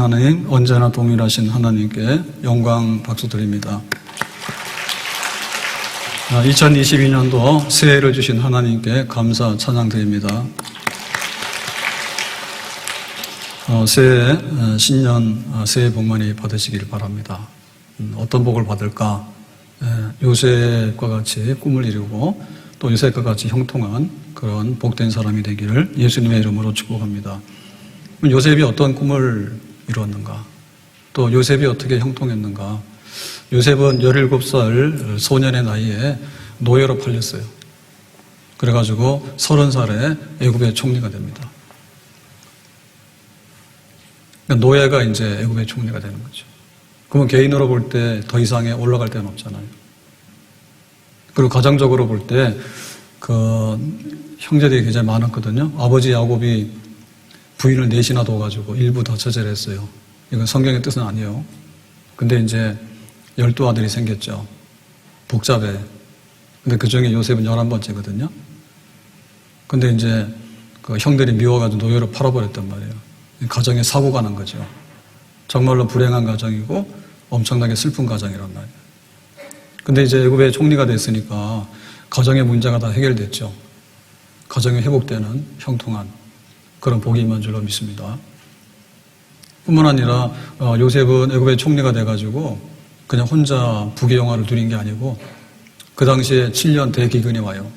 하나님, 언제나 동일하신 하나님께 영광 박수 드립니다. 2022년도 새해를 주신 하나님께 감사 찬양 드립니다. 새해 신년 새해 복 많이 받으시길 바랍니다. 어떤 복을 받을까? 요셉과 같이 꿈을 이루고 또 요셉과 같이 형통한 그런 복된 사람이 되기를 예수님의 이름으로 축복합니다. 요셉이 어떤 꿈을 이루었는가? 또 요셉이 어떻게 형통했는가? 요셉은 17살 소년의 나이에 노예로 팔렸어요. 그래가지고 30살에 애굽의 총리가 됩니다. 그러니까 노예가 이제 애굽의 총리가 되는 거죠. 그러면 개인으로 볼 때 더 이상에 올라갈 데는 없잖아요. 그리고 가정적으로 볼 때 형제들이 굉장히 많았거든요. 아버지 야곱이 부인을 넷이나 둬가지고 일부 다처제를 했어요. 이건 성경의 뜻은 아니에요. 근데 이제 12아들이 생겼죠. 복잡해. 근데 그 중에 요셉은 11번째거든요. 근데 이제 그 형들이 미워가지고 노예로 팔아버렸단 말이에요. 가정에 사고가 난 거죠. 정말로 불행한 가정이고 엄청나게 슬픈 가정이란 말이에요. 근데 이제 애굽의 총리가 됐으니까 가정의 문제가 다 해결됐죠. 가정이 회복되는 형통한 그런 복이 임한 줄로 믿습니다. 뿐만 아니라 요셉은 애굽의 총리가 돼가지고 그냥 혼자 부귀영화를 누린 게 아니고 그 당시에 7년 대기근이 와요.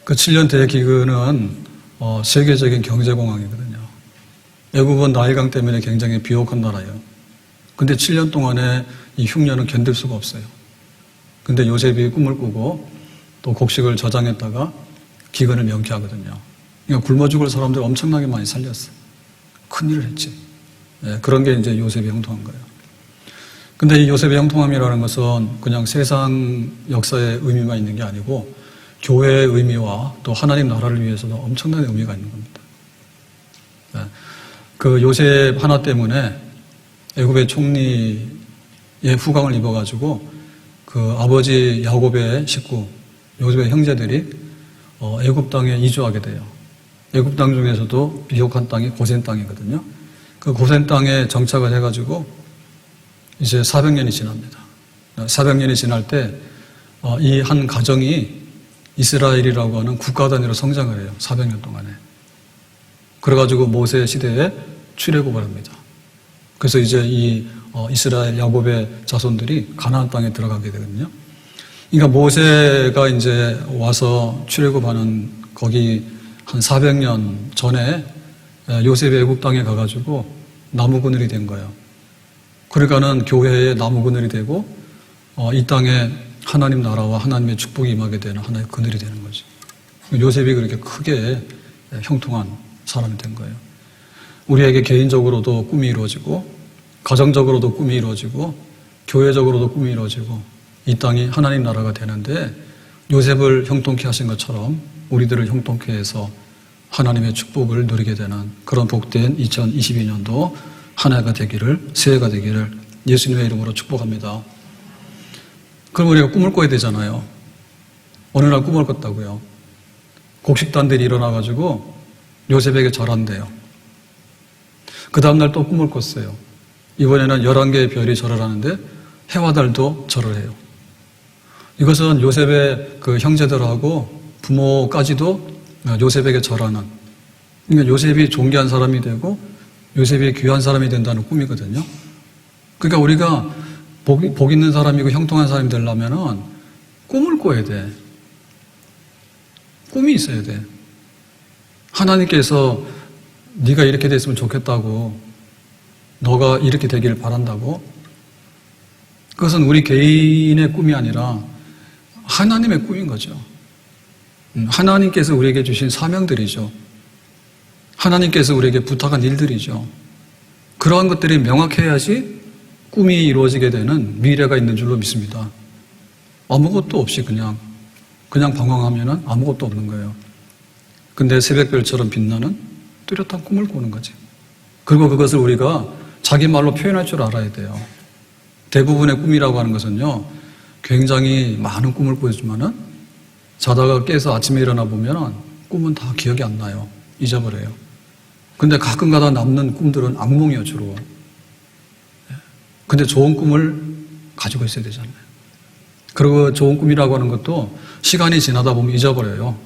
그 7년 대기근은 세계적인 경제공황이거든요. 애굽은 나일강 때문에 굉장히 비옥한 나라예요. 근데 7년 동안에 이 흉년은 견딜 수가 없어요. 근데 요셉이 꿈을 꾸고 또 곡식을 저장했다가 기근을 명쾌하거든요. 그러니까 굶어 죽을 사람들 엄청나게 많이 살렸어요. 큰일을 했지. 그런 게 이제 요셉이 형통한 거예요. 근데 이 요셉의 형통함이라는 것은 그냥 세상 역사의 의미만 있는 게 아니고 교회의 의미와 또 하나님 나라를 위해서도 엄청난 의미가 있는 겁니다. 그 요셉 하나 때문에 애굽의 총리의 후광을 입어가지고 그 아버지 야곱의 식구, 요셉의 형제들이 애굽 땅에 이주하게 돼요. 애굽 땅 중에서도 비옥한 땅이 고센 땅이거든요. 그 고센 땅에 정착을 해가지고 이제 400년이 지납니다. 400년이 지날 때 이 한 가정이 이스라엘이라고 하는 국가 단위로 성장을 해요. 400년 동안에. 그래가지고 모세 시대에 출애굽을 합니다. 그래서 이제 이 이스라엘 야곱의 자손들이 가나안 땅에 들어가게 되거든요. 그러니까 모세가 이제 와서 출애굽하는 거기 한 400년 전에 요셉이 애굽 땅에 가가지고 나무 그늘이 된 거예요. 그러니까는 교회의 나무 그늘이 되고 이 땅에 하나님 나라와 하나님의 축복이 임하게 되는 하나의 그늘이 되는 거죠. 요셉이 그렇게 크게 형통한 사람이 된 거예요. 우리에게 개인적으로도 꿈이 이루어지고 가정적으로도 꿈이 이루어지고 교회적으로도 꿈이 이루어지고 이 땅이 하나님 나라가 되는데 요셉을 형통케 하신 것처럼 우리들을 형통케 해서 하나님의 축복을 누리게 되는 그런 복된 2022년도 한 해가 되기를, 새해가 되기를 예수님의 이름으로 축복합니다. 그럼 우리가 꿈을 꿔야 되잖아요. 어느 날 꿈을 꿨다고요. 곡식단들이 일어나가지고 요셉에게 절한대요. 그 다음날 또 꿈을 꿨어요. 이번에는 11개의 별이 절을 하는데 해와 달도 절을 해요. 이것은 요셉의 그 형제들하고 부모까지도 요셉에게 절하는, 그러니까 요셉이 존귀한 사람이 되고 요셉이 귀한 사람이 된다는 꿈이거든요. 그러니까 우리가 복 있는 사람이고 형통한 사람이 되려면 꿈을 꿔야 돼. 꿈이 있어야 돼. 하나님께서 네가 이렇게 됐으면 좋겠다고, 너가 이렇게 되기를 바란다고. 그것은 우리 개인의 꿈이 아니라 하나님의 꿈인 거죠. 하나님께서 우리에게 주신 사명들이죠. 하나님께서 우리에게 부탁한 일들이죠. 그러한 것들이 명확해야지 꿈이 이루어지게 되는 미래가 있는 줄로 믿습니다. 아무것도 없이 그냥 방황하면 아무것도 없는 거예요. 근데 새벽별처럼 빛나는 뚜렷한 꿈을 꾸는 거지. 그리고 그것을 우리가 자기 말로 표현할 줄 알아야 돼요. 대부분의 꿈이라고 하는 것은요, 굉장히 많은 꿈을 꾸지만은 자다가 깨서 아침에 일어나 보면 꿈은 다 기억이 안 나요. 잊어버려요. 근데 가끔가다 남는 꿈들은 악몽이에요, 주로. 근데 좋은 꿈을 가지고 있어야 되잖아요. 그리고 좋은 꿈이라고 하는 것도 시간이 지나다 보면 잊어버려요.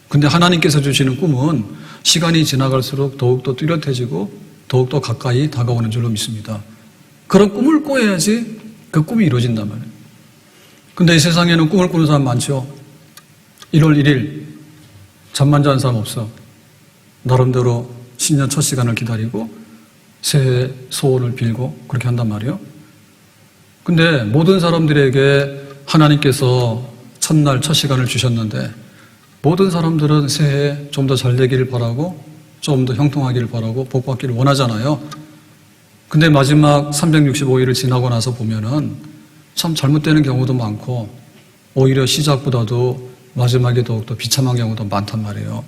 근데 하나님께서 주시는 꿈은 시간이 지나갈수록 더욱더 뚜렷해지고 더욱더 가까이 다가오는 줄로 믿습니다. 그런 꿈을 꿔야지 그 꿈이 이루어진단 말이에요. 근데 이 세상에는 꿈을 꾸는 사람 많죠. 1월 1일 잠만 자는 사람 없어. 나름대로 신년 첫 시간을 기다리고 새해 소원을 빌고 그렇게 한단 말이에요. 근데 모든 사람들에게 하나님께서 첫날 첫 시간을 주셨는데 모든 사람들은 새해에 좀 더 잘 되기를 바라고 좀 더 형통하기를 바라고 복 받기를 원하잖아요. 근데 마지막 365일을 지나고 나서 보면은 참 잘못되는 경우도 많고 오히려 시작보다도 마지막에 더욱더 비참한 경우도 많단 말이에요.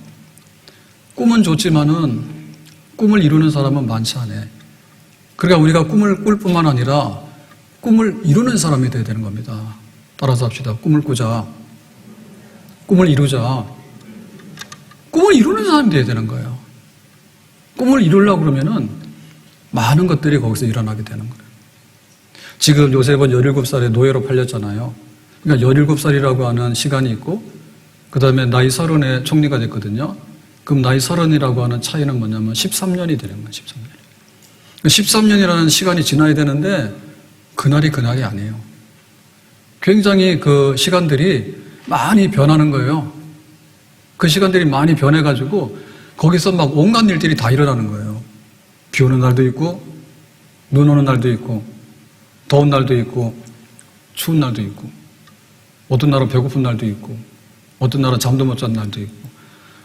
꿈은 좋지만은 꿈을 이루는 사람은 많지 않아요. 그러니까 우리가 꿈을 꿀 뿐만 아니라 꿈을 이루는 사람이 되어야 되는 겁니다. 따라서 합시다. 꿈을 꾸자. 꿈을 이루자. 꿈을 이루는 사람이 되어야 되는 거예요. 꿈을 이루려고 그러면은 많은 것들이 거기서 일어나게 되는 거예요. 지금 요셉은 17살에 노예로 팔렸잖아요. 그러니까 17살이라고 하는 시간이 있고 그 다음에 나이 30에 총리가 됐거든요. 그럼 나이 30이라고 하는 차이는 뭐냐면 13년이 되는 거예요. 13년. 13년이라는 시간이 지나야 되는데 그날이 아니에요. 굉장히 그 시간들이 많이 변하는 거예요. 그 시간들이 많이 변해가지고 거기서 막 온갖 일들이 다 일어나는 거예요. 비 오는 날도 있고 눈 오는 날도 있고 더운 날도 있고 추운 날도 있고 어떤 날은 배고픈 날도 있고 어떤 날은 잠도 못 잔 날도 있고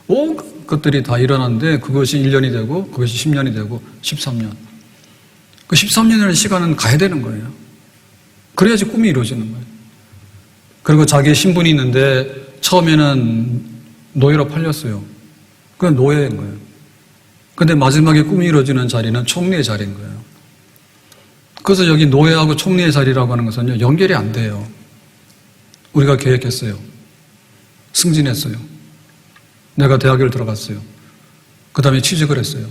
온 것들이 다 일어나는데 그것이 1년이 되고 그것이 10년이 되고 13년. 그 13년이라는 시간은 가야 되는 거예요. 그래야지 꿈이 이루어지는 거예요. 그리고 자기의 신분이 있는데 처음에는 노예로 팔렸어요. 그건 노예인 거예요. 근데 마지막에 꿈이 이루어지는 자리는 총리의 자리인 거예요. 그래서 여기 노예하고 총리의 자리라고 하는 것은요, 연결이 안 돼요. 우리가 계획했어요. 승진했어요. 내가 대학을 들어갔어요. 그 다음에 취직을 했어요.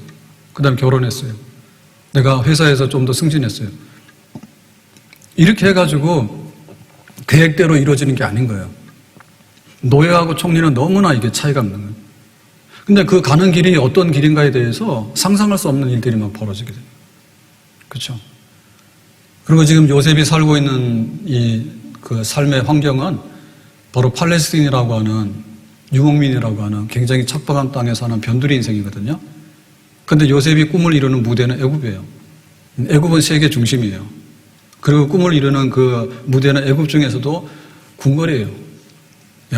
그 다음에 결혼했어요. 내가 회사에서 좀 더 승진했어요. 이렇게 해가지고 계획대로 이루어지는 게 아닌 거예요. 노예하고 총리는 너무나 이게 차이가 없는 거예요. 근데 그 가는 길이 어떤 길인가에 대해서 상상할 수 없는 일들이 막 벌어지게 돼요. 그렇죠? 그리고 지금 요셉이 살고 있는 이 그 삶의 환경은 바로 팔레스틴이라고 하는 유목민이라고 하는 굉장히 척박한 땅에 사는 변두리 인생이거든요. 근데 요셉이 꿈을 이루는 무대는 애굽이에요. 애굽은 세계 중심이에요. 그리고 꿈을 이루는 그 무대는 애굽 중에서도 궁궐이에요.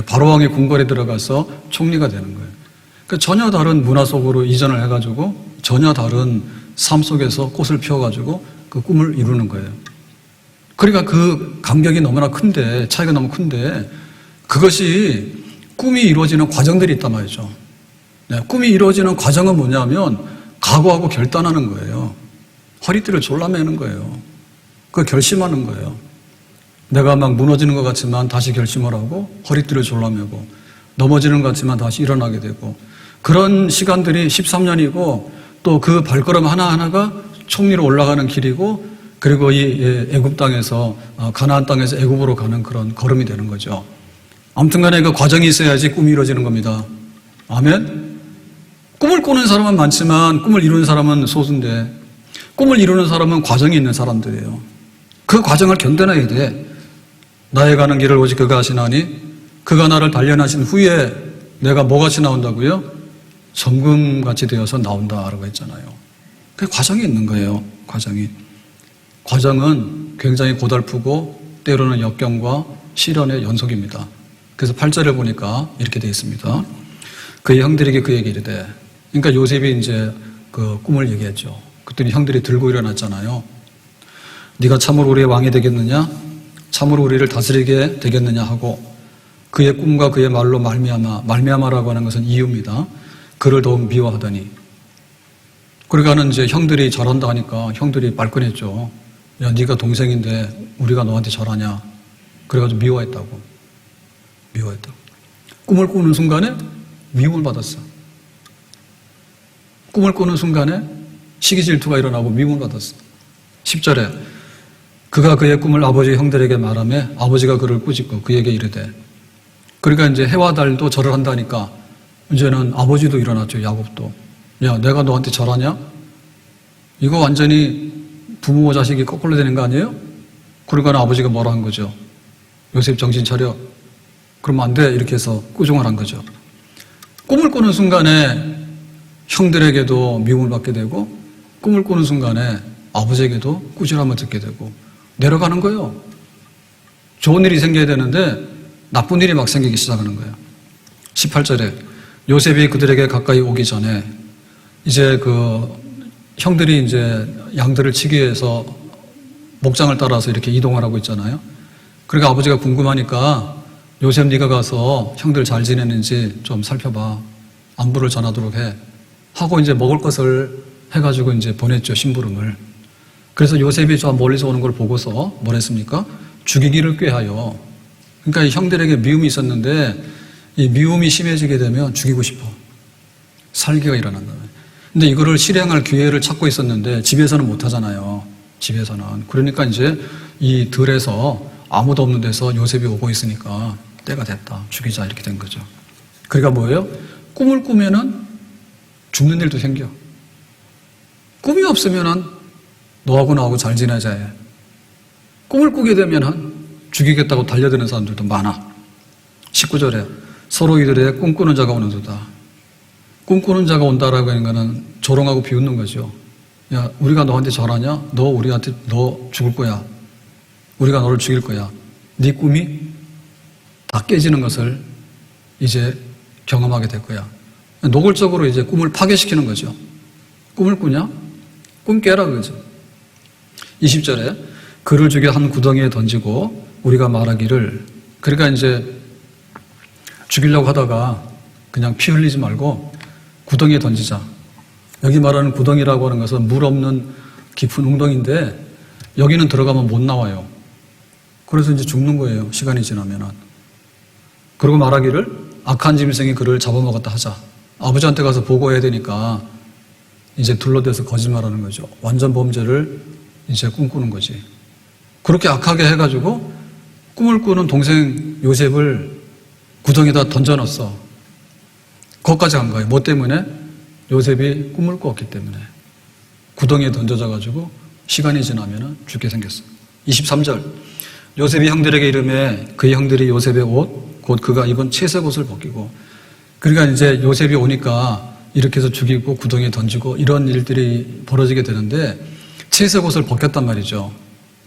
바로왕의 궁궐에 들어가서 총리가 되는 거예요. 그러니까 전혀 다른 문화 속으로 이전을 해가지고 전혀 다른 삶 속에서 꽃을 피워가지고 그 꿈을 이루는 거예요. 그러니까 그 간격이 너무나 큰데, 차이가 너무 큰데, 그것이 꿈이 이루어지는 과정들이 있단 말이죠. 꿈이 이루어지는 과정은 뭐냐면 각오하고 결단하는 거예요. 허리띠를 졸라매는 거예요. 그 결심하는 거예요. 내가 막 무너지는 것 같지만 다시 결심을 하고 허리띠를 졸라매고 넘어지는 것 같지만 다시 일어나게 되고 그런 시간들이 13년이고 또 그 발걸음 하나하나가 총리로 올라가는 길이고 그리고 이 애굽 땅에서 가나안 땅에서 애굽으로 가는 그런 걸음이 되는 거죠. 아무튼 간에 그 과정이 있어야지 꿈이 이루어지는 겁니다. 아멘? 꿈을 꾸는 사람은 많지만 꿈을 이루는 사람은 소수인데 꿈을 이루는 사람은 과정이 있는 사람들이에요. 그 과정을 견뎌내야 돼. 나의 가는 길을 오직 그가 하시나니 그가 나를 단련하신 후에 내가 뭐같이 나온다고요? 정금같이 되어서 나온다라고 했잖아요. 그 과정이 있는 거예요. 과정은 굉장히 고달프고 때로는 역경과 시련의 연속입니다. 그래서 8절을 보니까 이렇게 되어 있습니다. 그의 형들에게 그에게 이르되, 그러니까 요셉이 이제 그 꿈을 얘기했죠. 그랬더니 형들이 들고 일어났잖아요. 네가 참으로 우리의 왕이 되겠느냐? 참으로 우리를 다스리게 되겠느냐 하고 그의 꿈과 그의 말로 말미암아라고 하는 것은 이유입니다. 그를 더욱 미워하더니 그러니까는 이제 형들이 절한다 하니까 형들이 발끈했죠. 야, 네가 동생인데 우리가 너한테 절하냐? 그래가지고 미워했다고. 꿈을 꾸는 순간에 미움을 받았어. 꿈을 꾸는 순간에 시기 질투가 일어나고 미움을 받았어. 10절에 그가 그의 꿈을 아버지 형들에게 말하며 아버지가 그를 꾸짖고 그에게 이르되, 그러니까 이제 해와 달도 절을 한다니까 이제는 아버지도 일어났죠. 야곱도. 야, 내가 너한테 절하냐? 이거 완전히 부모와 자식이 거꾸로 되는 거 아니에요? 그러니까 아버지가 뭐라 한 거죠? 요셉 정신 차려. 그러면 안 돼. 이렇게 해서 꾸중을 한 거죠. 꿈을 꾸는 순간에 형들에게도 미움을 받게 되고, 꿈을 꾸는 순간에 아버지에게도 꾸지람을 듣게 되고 내려가는 거예요. 좋은 일이 생겨야 되는데 나쁜 일이 막 생기기 시작하는 거예요. 18절에 요셉이 그들에게 가까이 오기 전에 이제 그 형들이 이제 양들을 치기 위해서 목장을 따라서 이렇게 이동을 하고 있잖아요. 그러니까 아버지가 궁금하니까 요셉 네가 가서 형들 잘 지내는지 좀 살펴봐. 안부를 전하도록 해. 하고 이제 먹을 것을 해가지고 이제 보냈죠. 심부름을. 그래서 요셉이 저 멀리서 오는 걸 보고서 뭘 했습니까? 죽이기를 꾀하여. 그러니까 이 형들에게 미움이 있었는데 이 미움이 심해지게 되면 죽이고 싶어. 살기가 일어난다. 근데 이거를 실행할 기회를 찾고 있었는데 집에서는 못 하잖아요. 집에서는. 그러니까 이제 이 들에서 아무도 없는 데서 요셉이 오고 있으니까 때가 됐다. 죽이자. 이렇게 된 거죠. 그러니까 뭐예요? 꿈을 꾸면은 죽는 일도 생겨. 꿈이 없으면은 너하고 나하고 잘 지내자 해. 꿈을 꾸게 되면은 죽이겠다고 달려드는 사람들도 많아. 19절에 서로 이들의 꿈꾸는 자가 오는도다. 꿈꾸는 자가 온다라고 하는 거는 조롱하고 비웃는 거죠. 야, 우리가 너한테 절하냐? 너 우리한테 너 죽을 거야. 우리가 너를 죽일 거야. 네 꿈이 다 깨지는 것을 이제 경험하게 될 거야. 노골적으로 이제 꿈을 파괴시키는 거죠. 꿈을 꾸냐? 꿈 깨라 그러죠. 20절에 그를 죽여 한 구덩이에 던지고 우리가 말하기를, 그러니까 이제 죽이려고 하다가 그냥 피 흘리지 말고 구덩이에 던지자. 여기 말하는 구덩이라고 하는 것은 물 없는 깊은 웅덩이인데 여기는 들어가면 못 나와요. 그래서 이제 죽는 거예요. 시간이 지나면은. 그리고 말하기를 악한 짐승이 그를 잡아먹었다 하자. 아버지한테 가서 보고해야 되니까 이제 둘러대서 거짓말하는 거죠. 완전 범죄를 이제 꿈꾸는 거지. 그렇게 악하게 해가지고 꿈을 꾸는 동생 요셉을 구덩이에다 던져놨어. 거기까지 간 거예요. 뭐 때문에? 요셉이 꿈을 꾸었기 때문에. 구덩이에 던져져가지고 시간이 지나면 죽게 생겼어. 23절 요셉이 형들에게 이르매 그의 형들이 요셉의 옷 곧 그가 입은 채색 옷을 벗기고, 그러니까 이제 요셉이 오니까 이렇게 해서 죽이고 구덩이에 던지고 이런 일들이 벌어지게 되는데 채색 옷을 벗겼단 말이죠.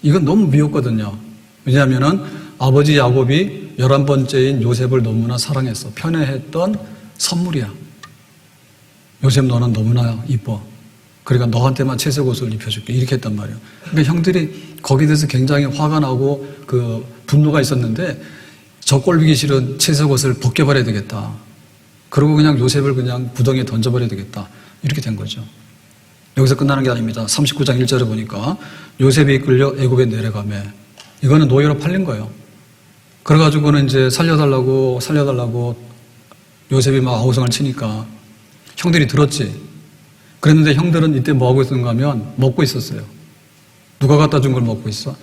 이건 너무 미웠거든요. 왜냐하면은 아버지 야곱이 11번째인 요셉을 너무나 사랑했어. 편애했던 선물이야. 요셉 너는 너무나 이뻐. 그러니까 너한테만 채색 옷을 입혀줄게. 이렇게 했단 말이에요. 그러니까 형들이 거기에 대해서 굉장히 화가 나고 그 분노가 있었는데 저 꼴보기 싫은 채색 옷을 벗겨버려야 되겠다. 그리고 그냥 요셉을 그냥 구덩이에 던져버려야 되겠다. 이렇게 된 거죠. 여기서 끝나는 게 아닙니다. 39장 1절에 보니까 요셉이 이끌려 애굽에 내려가매, 이거는 노예로 팔린 거예요. 그래가지고는 이제 살려달라고 요셉이 막 아우성을 치니까 형들이 들었지. 그랬는데 형들은 이때 뭐 하고 있었는가 하면 먹고 있었어요. 누가 갖다 준 걸 먹고 있어?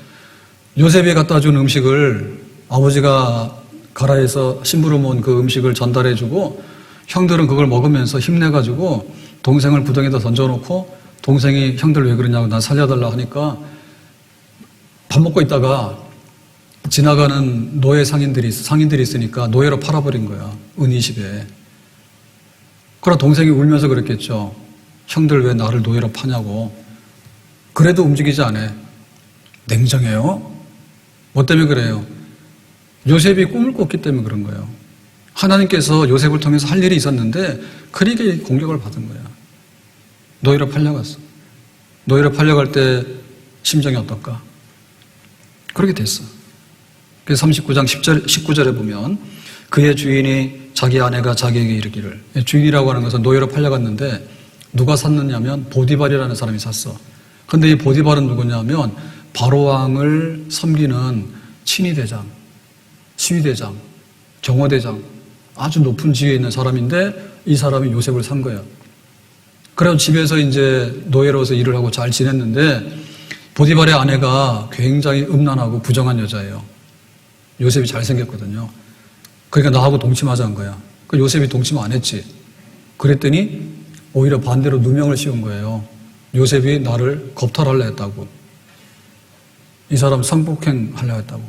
요셉이 갖다 준 음식을 아버지가 가라에서 심부름 온 그 음식을 전달해주고 형들은 그걸 먹으면서 힘내가지고 동생을 구덩이에다 던져놓고 동생이 형들 왜 그러냐고 난 살려달라 하니까 밥 먹고 있다가 지나가는 노예 상인들이 있으니까 노예로 팔아버린 거야. 은 20에. 그러나 동생이 울면서 그랬겠죠. 형들 왜 나를 노예로 파냐고. 그래도 움직이지 않아. 냉정해요. 뭐 때문에 그래요? 요셉이 꿈을 꿨기 때문에 그런 거예요. 하나님께서 요셉을 통해서 할 일이 있었는데 그러니까 공격을 받은 거야. 노예로 팔려갔어. 노예로 팔려갈 때 심정이 어떨까? 그렇게 됐어. 그래서 39장 19절에 보면 그의 주인이 자기 아내가 자기에게 이르기를, 주인이라고 하는 것은 노예로 팔려갔는데 누가 샀느냐면 보디발이라는 사람이 샀어. 근데 이 보디발은 누구냐면 바로왕을 섬기는 친위대장, 시위대장, 경호대장, 아주 높은 지위에 있는 사람인데 이 사람이 요셉을 산 거야. 그래서 집에서 이제 노예로서 일을 하고 잘 지냈는데 보디발의 아내가 굉장히 음란하고 부정한 여자예요. 요셉이 잘생겼거든요. 그러니까 나하고 동침하자는 거야. 그 요셉이 동침 안 했지. 그랬더니 오히려 반대로 누명을 씌운 거예요. 요셉이 나를 겁탈하려 했다고. 이 사람 성폭행 하려 했다고.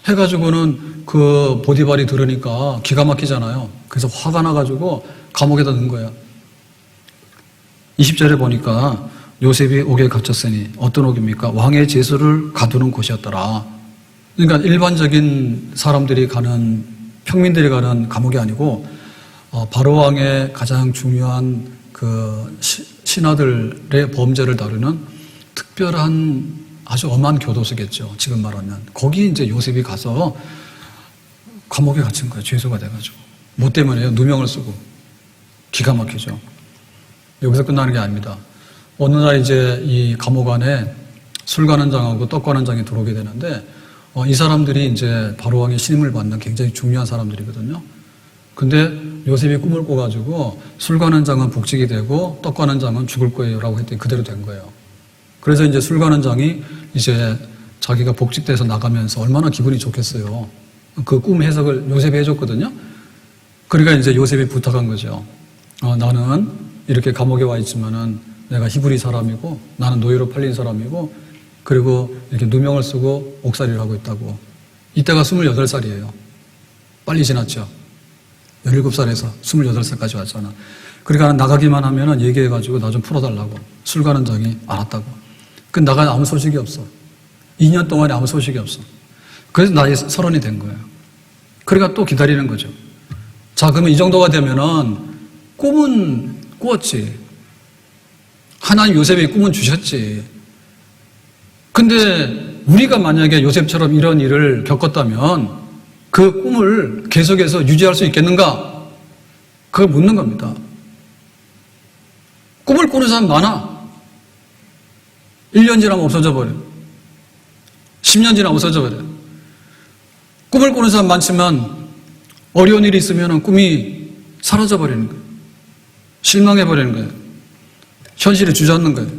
해가지고는 그 보디발이 들으니까 기가 막히잖아요. 그래서 화가 나가지고 감옥에다 넣은 거야. 20절에 보니까 요셉이 옥에 갇혔으니 어떤 옥입니까? 왕의 제수를 가두는 곳이었더라. 그러니까 일반적인 사람들이 가는, 평민들이 가는 감옥이 아니고 바로 왕의 가장 중요한 그 신하들의 범죄를 다루는 특별한 아주 엄한 교도소겠죠. 지금 말하면. 거기 이제 요셉이 가서 감옥에 갇힌 거예요. 죄수가 돼가지고. 뭐 때문에요? 누명을 쓰고. 기가 막히죠. 여기서 끝나는 게 아닙니다. 어느 날 이제 이 감옥 안에 술관원장하고 떡관원장이 들어오게 되는데 이 사람들이 이제 바로왕의 신임을 받는 굉장히 중요한 사람들이거든요. 근데 요셉이 꿈을 꿔가지고 술관원장은 복직이 되고 떡관원장은 죽을 거예요 라고 했더니 그대로 된 거예요. 그래서 이제 술관원장이 이제 자기가 복직돼서 나가면서 얼마나 기분이 좋겠어요. 그 꿈 해석을 요셉이 해줬거든요. 그러니까 이제 요셉이 부탁한 거죠. 나는 이렇게 감옥에 와 있지만은 내가 히브리 사람이고 나는 노예로 팔린 사람이고 그리고 이렇게 누명을 쓰고 옥살이를 하고 있다고. 이때가 28살이에요. 빨리 지났죠. 17살에서 28살까지 왔잖아. 그러니까 나가기만 하면은 얘기해가지고 나 좀 풀어달라고. 술관원장이 알았다고. 그 나가 아무 소식이 없어. 2년 동안에 아무 소식이 없어. 그래서 나이 30이 된 거예요. 그러니까 또 기다리는 거죠. 자, 그러면 이 정도가 되면은 꿈은 꾸었지. 하나님 요셉의 꿈은 주셨지. 근데 우리가 만약에 요셉처럼 이런 일을 겪었다면 그 꿈을 계속해서 유지할 수 있겠는가? 그걸 묻는 겁니다. 꿈을 꾸는 사람 많아. 1년 지나면 없어져 버려. 10년 지나면 없어져 버려. 꿈을 꾸는 사람 많지만 어려운 일이 있으면 꿈이 사라져 버리는 거예요. 실망해 버리는 거예요. 현실이 주저앉는 거예요.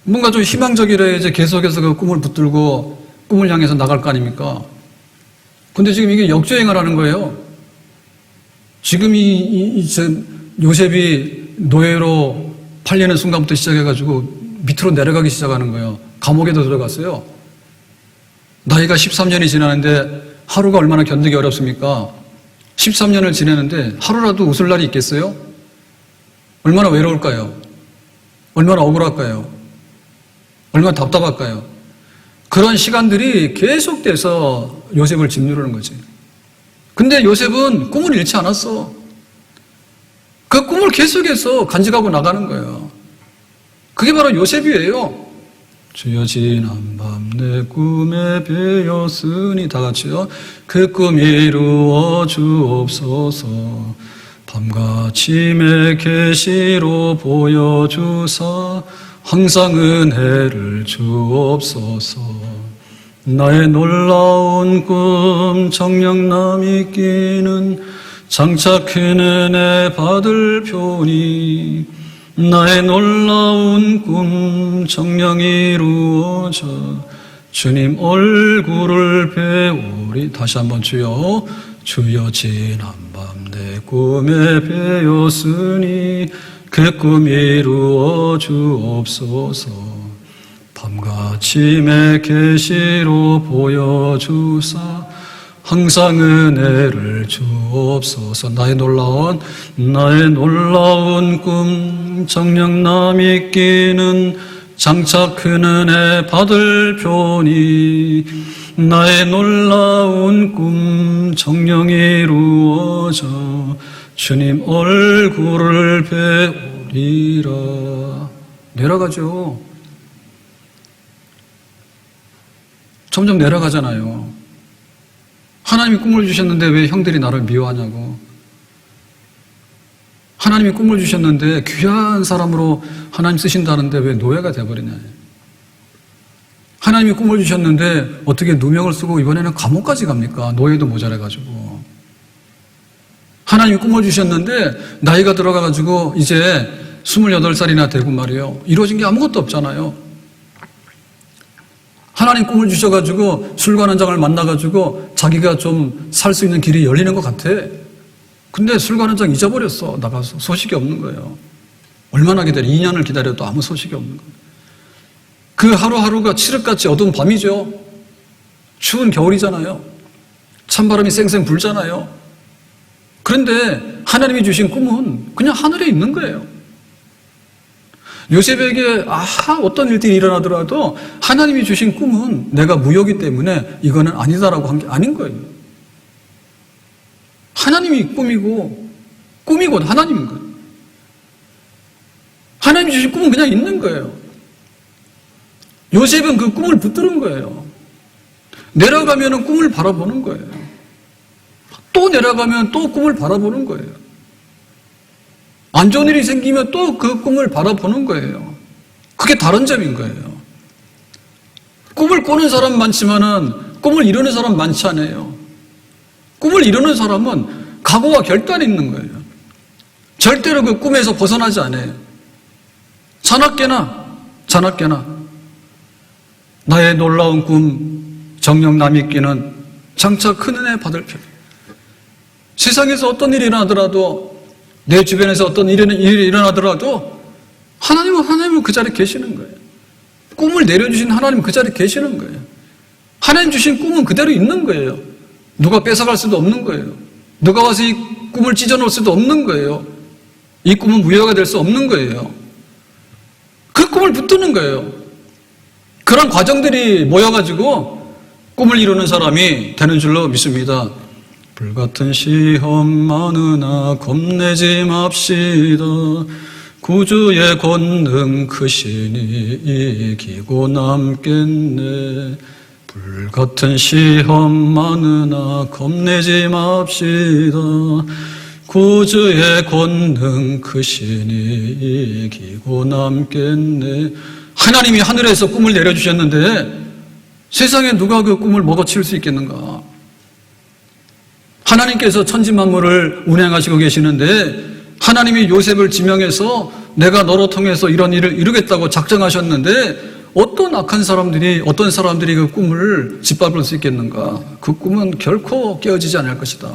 뭔가 좀 희망적이라 계속해서 그 꿈을 붙들고 꿈을 향해서 나갈 거 아닙니까? 근데 지금 이게 역주행을 하는 거예요. 지금 요셉이 노예로 팔리는 순간부터 시작해가지고 밑으로 내려가기 시작하는 거예요. 감옥에도 들어갔어요. 나이가 13년이 지나는데 하루가 얼마나 견디기 어렵습니까? 13년을 지내는데 하루라도 웃을 날이 있겠어요? 얼마나 외로울까요? 얼마나 억울할까요? 얼마나 답답할까요? 그런 시간들이 계속돼서 요셉을 짓누르는 거지. 근데 요셉은 꿈을 잃지 않았어. 그 꿈을 계속해서 간직하고 나가는 거예요. 그게 바로 요셉이에요. 주여 지난 밤 내 꿈에 배었으니 다 같이요. 그 꿈 이루어 주옵소서. 밤과 침의 계시로 보여주사 항상 은혜를 주옵소서. 나의 놀라운 꿈 정녕 남이 끼는 장차 큰 은혜 받을 표니 나의 놀라운 꿈 정녕 이루어져 주님 얼굴을 배우리. 다시 한번 주여. 주여 지난 밤 내 꿈에 배었으니 그 꿈 이루어 주옵소서. 밤과 침의 계시로 보여주사 항상 은혜를 주옵소서. 나의 놀라운 꿈 정녕 남이 끼는 장차 큰 은혜 받을 표니 나의 놀라운 꿈 정녕 이루어져 주님 얼굴을 배우리라. 내려가죠. 점점 내려가잖아요. 하나님이 꿈을 주셨는데 왜 형들이 나를 미워하냐고. 하나님이 꿈을 주셨는데 귀한 사람으로 하나님 쓰신다는데 왜 노예가 돼버리냐. 하나님이 꿈을 주셨는데 어떻게 누명을 쓰고 이번에는 감옥까지 갑니까? 노예도 모자라가지고. 하나님이 꿈을 주셨는데 나이가 들어가가지고 이제 28살이나 되고 말이에요. 이루어진 게 아무것도 없잖아요. 하나님 꿈을 주셔가지고 술관 한 장을 만나가지고 자기가 좀 살 수 있는 길이 열리는 것 같아. 근데 술관 한 장 잊어버렸어. 나가서 소식이 없는 거예요. 얼마나 기다려? 2년을 기다려도 아무 소식이 없는 거예요. 그 하루하루가 칠흑같이 어두운 밤이죠. 추운 겨울이잖아요. 찬바람이 쌩쌩 불잖아요. 그런데 하나님이 주신 꿈은 그냥 하늘에 있는 거예요. 요셉에게 어떤 일들이 일어나더라도 하나님이 주신 꿈은 내가 무효이기 때문에 이거는 아니다라고 한 게 아닌 거예요. 하나님이 꿈이고 꿈이 곧 하나님인 거예요. 하나님이 주신 꿈은 그냥 있는 거예요. 요셉은 그 꿈을 붙드는 거예요. 내려가면 꿈을 바라보는 거예요. 또 내려가면 또 꿈을 바라보는 거예요. 안 좋은 일이 생기면 또 그 꿈을 바라보는 거예요. 그게 다른 점인 거예요. 꿈을 꾸는 사람 많지만은 꿈을 이루는 사람 많지 않아요. 꿈을 이루는 사람은 각오와 결단이 있는 거예요. 절대로 그 꿈에서 벗어나지 않아요. 자나깨나 나의 놀라운 꿈 정녕 남이 끼는 장차 큰 은혜 받을 편. 세상에서 어떤 일이 일어나더라도 내 주변에서 어떤 일이 일어나더라도 하나님은 그 자리에 계시는 거예요. 꿈을 내려주신 하나님은 그 자리에 계시는 거예요. 하나님 주신 꿈은 그대로 있는 거예요. 누가 뺏어갈 수도 없는 거예요. 누가 와서 이 꿈을 찢어놓을 수도 없는 거예요. 이 꿈은 무효가 될 수 없는 거예요. 그 꿈을 붙드는 거예요. 그런 과정들이 모여가지고 꿈을 이루는 사람이 되는 줄로 믿습니다. 불같은 시험 많으나 겁내지 맙시다. 구주의 권능 크시니 이기고 남겠네. 불같은 시험 많으나 겁내지 맙시다. 구주의 권능 크시니 이기고 남겠네. 하나님이 하늘에서 꿈을 내려주셨는데 세상에 누가 그 꿈을 먹어치울 수 있겠는가? 하나님께서 천지만물을 운행하시고 계시는데 하나님이 요셉을 지명해서 내가 너로 통해서 이런 일을 이루겠다고 작정하셨는데 어떤 사람들이 그 꿈을 짓밟을 수 있겠는가? 그 꿈은 결코 깨어지지 않을 것이다.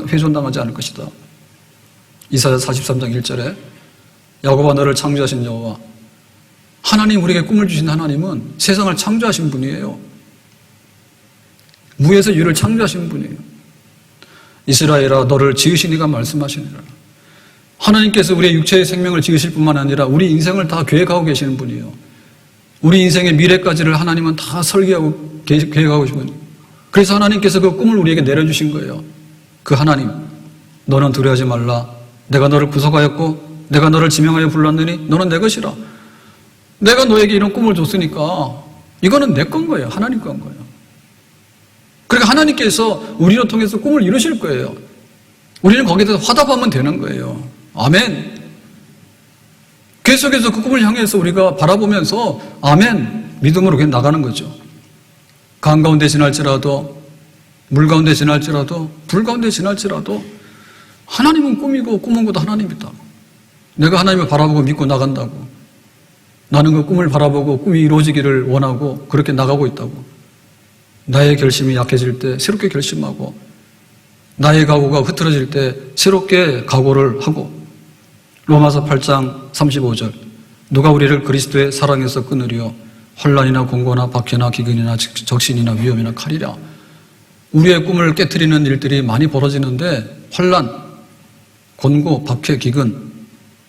훼손당하지 않을 것이다. 이사야 43장 1절에 야곱아 너를 창조하신 여호와, 하나님, 우리에게 꿈을 주신 하나님은 세상을 창조하신 분이에요. 무에서 유를 창조하신 분이에요. 이스라엘아 너를 지으신 이가 말씀하시니라. 하나님께서 우리의 육체의 생명을 지으실 뿐만 아니라 우리 인생을 다 계획하고 계시는 분이에요. 우리 인생의 미래까지를 하나님은 다 설계하고 계획하고 계신 분이에요. 그래서 하나님께서 그 꿈을 우리에게 내려주신 거예요. 그 하나님, 너는 두려워하지 말라. 내가 너를 구속하였고 내가 너를 지명하여 불렀느니 너는 내 것이라. 내가 너에게 이런 꿈을 줬으니까 이거는 내 건 거예요. 하나님 건 거예요. 그러니까 하나님께서 우리를 통해서 꿈을 이루실 거예요. 우리는 거기에 대해서 화답하면 되는 거예요. 아멘. 계속해서 그 꿈을 향해서 우리가 바라보면서 아멘, 믿음으로 그냥 나가는 거죠. 강 가운데 지날지라도, 물 가운데 지날지라도, 불 가운데 지날지라도 하나님은 꿈이고 꿈은 곧 하나님이다. 내가 하나님을 바라보고 믿고 나간다고. 나는 그 꿈을 바라보고 꿈이 이루어지기를 원하고 그렇게 나가고 있다고. 나의 결심이 약해질 때 새롭게 결심하고, 나의 각오가 흐트러질 때 새롭게 각오를 하고. 로마서 8장 35절 누가 우리를 그리스도의 사랑에서 끊으리요? 환난이나 공고나 박해나 기근이나 적신이나 위험이나 칼이라. 우리의 꿈을 깨트리는 일들이 많이 벌어지는데 환난, 곤고, 박해, 기근,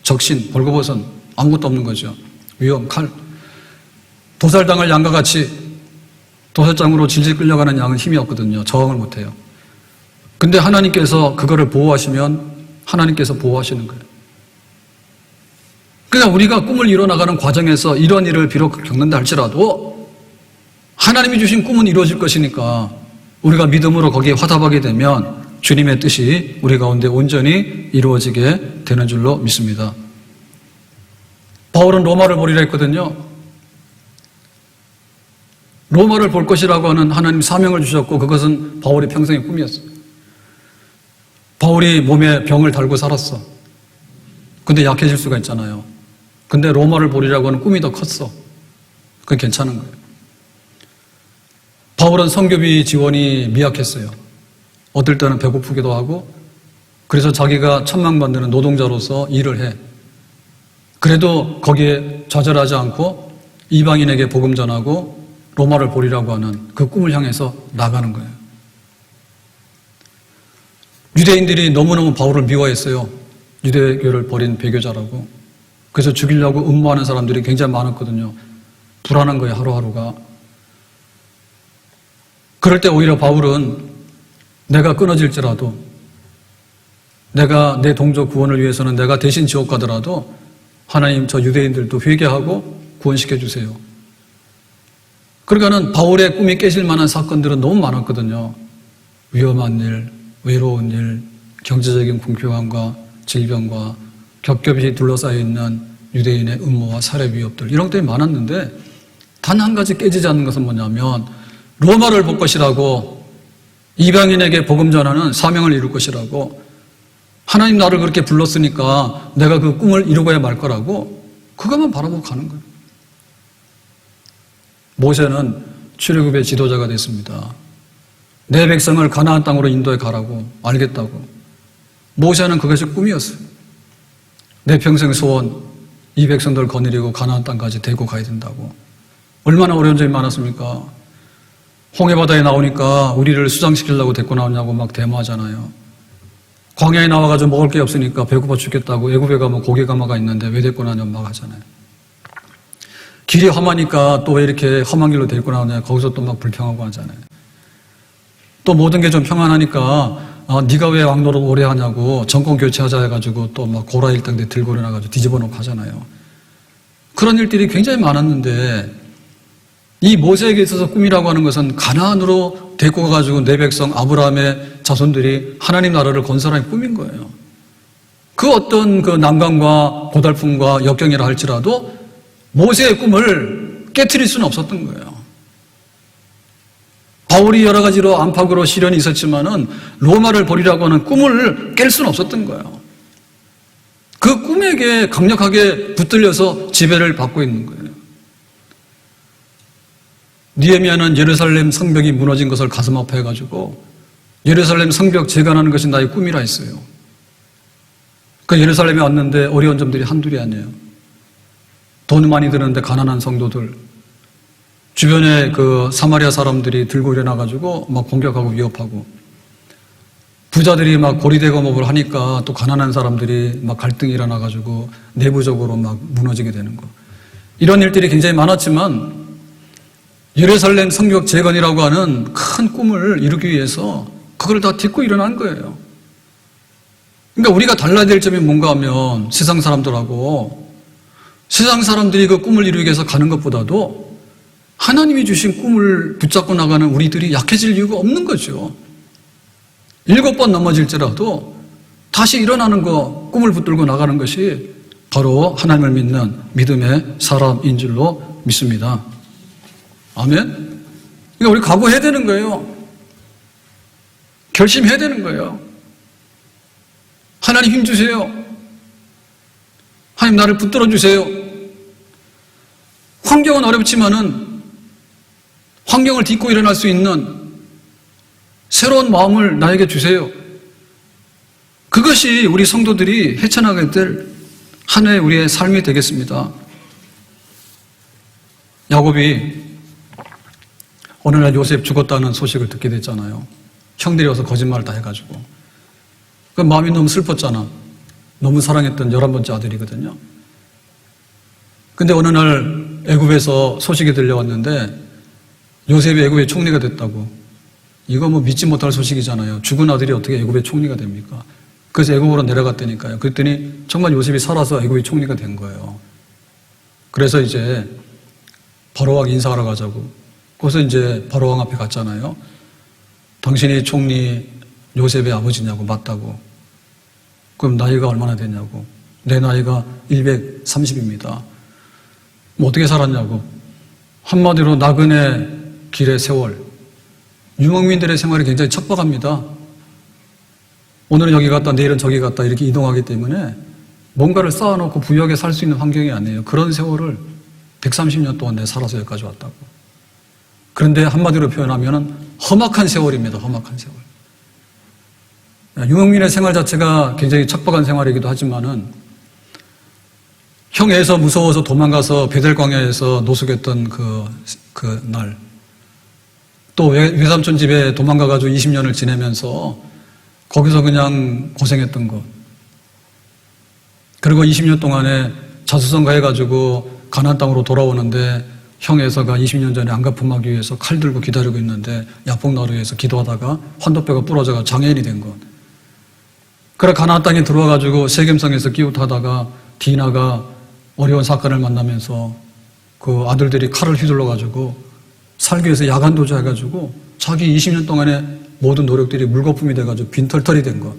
적신, 벌거벗은 아무것도 없는 거죠. 위험, 칼. 도살당할 양과 같이 도살장으로 질질 끌려가는 양은 힘이 없거든요. 저항을 못해요. 근데 하나님께서 그거를 보호하시면 하나님께서 보호하시는 거예요. 그러니까 우리가 꿈을 이뤄나가는 과정에서 이런 일을 비록 겪는다 할지라도 하나님이 주신 꿈은 이루어질 것이니까 우리가 믿음으로 거기에 화답하게 되면 주님의 뜻이 우리 가운데 온전히 이루어지게 되는 줄로 믿습니다. 바울은 로마를 보리라 했거든요. 로마를 볼 것이라고 하는 하나님 사명을 주셨고 그것은 바울의 평생의 꿈이었어요. 바울이 몸에 병을 달고 살았어. 근데 약해질 수가 있잖아요. 근데 로마를 보리라고 하는 꿈이 더 컸어. 그건 괜찮은 거예요. 바울은 선교비 지원이 미약했어요. 어떨 때는 배고프기도 하고, 그래서 자기가 천망만드는 노동자로서 일을 해. 그래도 거기에 좌절하지 않고 이방인에게 복음 전하고 로마를 보리라고 하는 그 꿈을 향해서 나가는 거예요. 유대인들이 너무너무 바울을 미워했어요. 유대교를 버린 배교자라고. 그래서 죽이려고 음모하는 사람들이 굉장히 많았거든요. 불안한 거예요, 하루하루가. 그럴 때 오히려 바울은 내가 끊어질지라도, 내가 내 동족 구원을 위해서는 내가 대신 지옥 가더라도 하나님 저 유대인들도 회개하고 구원시켜 주세요. 그러니까는 바울의 꿈이 깨질 만한 사건들은 너무 많았거든요. 위험한 일, 외로운 일, 경제적인 궁핍함과 질병과 겹겹이 둘러싸여 있는 유대인의 음모와 살해 위협들, 이런 것들이 많았는데 단 한 가지 깨지지 않는 것은 뭐냐면 로마를 볼 것이라고, 이방인에게 복음 전하는 사명을 이룰 것이라고, 하나님 나를 그렇게 불렀으니까 내가 그 꿈을 이루고야 말 거라고, 그것만 바라보고 가는 거예요. 모세는 출애굽의 지도자가 됐습니다. 내 백성을 가나안 땅으로 인도해 가라고, 알겠다고. 모세는 그것이 꿈이었어요. 내 평생 소원, 이 백성들 거느리고 가나안 땅까지 데리고 가야 된다고. 얼마나 어려운 점이 많았습니까? 홍해바다에 나오니까 우리를 수장시키려고 데리고 나오냐고 막 데모하잖아요. 광야에 나와가지고 먹을 게 없으니까 배고파 죽겠다고, 애굽에 가면 고기 가마가 있는데 왜 데리고 나오냐고 막 하잖아요. 길이 험하니까 또 왜 이렇게 험한 길로 데리고 나오냐, 거기서 또 막 불평하고 하잖아요. 또 모든 게 좀 평안하니까 네가 왜 왕노릇 오래 하냐고 정권 교체하자 해가지고 또 막 고라 일당대 들고 일어나가지고 뒤집어 놓고 하잖아요. 그런 일들이 굉장히 많았는데, 이 모세에게 있어서 꿈이라고 하는 것은 가나안으로 데리고 가가지고 내 백성 아브라함의 자손들이 하나님 나라를 건설하는 꿈인 거예요. 그 어떤 그 난관과 고달픔과 역경이라 할지라도 모세의 꿈을 깨트릴 수는 없었던 거예요. 바울이 여러 가지로 안팎으로 시련이 있었지만은 로마를 버리라고 하는 꿈을 깰 수는 없었던 거예요. 그 꿈에게 강력하게 붙들려서 지배를 받고 있는 거예요. 느헤미야는 예루살렘 성벽이 무너진 것을 가슴 아파해가지고 예루살렘 성벽 재건하는 것이 나의 꿈이라 했어요. 그 예루살렘에 왔는데 어려운 점들이 한둘이 아니에요. 돈 많이 드는데 가난한 성도들, 주변에 그 사마리아 사람들이 들고 일어나가지고 막 공격하고 위협하고, 부자들이 막 고리대검업을 하니까 또 가난한 사람들이 막 갈등이 일어나가지고 내부적으로 막 무너지게 되는 거. 이런 일들이 굉장히 많았지만 예루살렘 성벽 재건이라고 하는 큰 꿈을 이루기 위해서 그걸 다 딛고 일어난 거예요. 그러니까 우리가 달라야 될 점이 뭔가 하면 세상 사람들하고, 세상 사람들이 그 꿈을 이루기 위해서 가는 것보다도 하나님이 주신 꿈을 붙잡고 나가는 우리들이 약해질 이유가 없는 거죠. 7번 넘어질지라도 다시 일어나는 거, 꿈을 붙들고 나가는 것이 바로 하나님을 믿는 믿음의 사람인 줄로 믿습니다. 아멘? 그러니까 우리 각오해야 되는 거예요. 결심해야 되는 거예요. 하나님 힘주세요. 하나님 나를 붙들어 주세요. 환경은 어렵지만은 환경을 딛고 일어날 수 있는 새로운 마음을 나에게 주세요. 그것이 우리 성도들이 헤쳐나가야 될 한 해 우리의 삶이 되겠습니다. 야곱이 오늘날 요셉 죽었다는 소식을 듣게 됐잖아요. 형들이 와서 거짓말을 다 해가지고. 그 마음이 너무 슬펐잖아. 너무 사랑했던 11번째 아들이거든요. 근데 어느 날 애굽에서 소식이 들려왔는데 요셉이 애굽의 총리가 됐다고. 이거 뭐 믿지 못할 소식이잖아요. 죽은 아들이 어떻게 애굽의 총리가 됩니까? 그래서 애굽으로 내려갔다니까요. 그랬더니 정말 요셉이 살아서 애굽의 총리가 된 거예요. 그래서 이제 바로왕 인사하러 가자고. 그래서 이제 바로왕 앞에 갔잖아요. 당신이 총리 요셉의 아버지냐고. 맞다고. 그럼 나이가 얼마나 되냐고. 내 나이가 130입니다. 뭐 어떻게 살았냐고. 한마디로 나그네 길의 세월. 유목민들의 생활이 굉장히 척박합니다. 오늘은 여기 갔다 내일은 저기 갔다 이렇게 이동하기 때문에 뭔가를 쌓아놓고 부유하게 살 수 있는 환경이 아니에요. 그런 세월을 130년 동안 내가 살아서 여기까지 왔다고. 그런데 한마디로 표현하면 험악한 세월입니다. 험악한 세월. 유목민의 생활 자체가 굉장히 척박한 생활이기도 하지만은 형에서 무서워서 도망가서 베델광야에서 노숙했던 그 날, 또 외삼촌 집에 도망가가지고 20년을 지내면서 거기서 그냥 고생했던 것, 그리고 20년 동안에 자수성가 해가지고 가나안 땅으로 돌아오는데 형 에서가 20년 전에 안가품하기 위해서 칼 들고 기다리고 있는데 야복나루에서 기도하다가 환도뼈가 부러져가 장애인이 된 것. 그래 가나안 땅에 들어와가지고 세겜성에서 끼웃하다가 디나가 어려운 사건을 만나면서 그 아들들이 칼을 휘둘러가지고 살기 위해서 야간도주 해가지고 자기 20년 동안의 모든 노력들이 물거품이 돼가지고 빈털털이 된 것.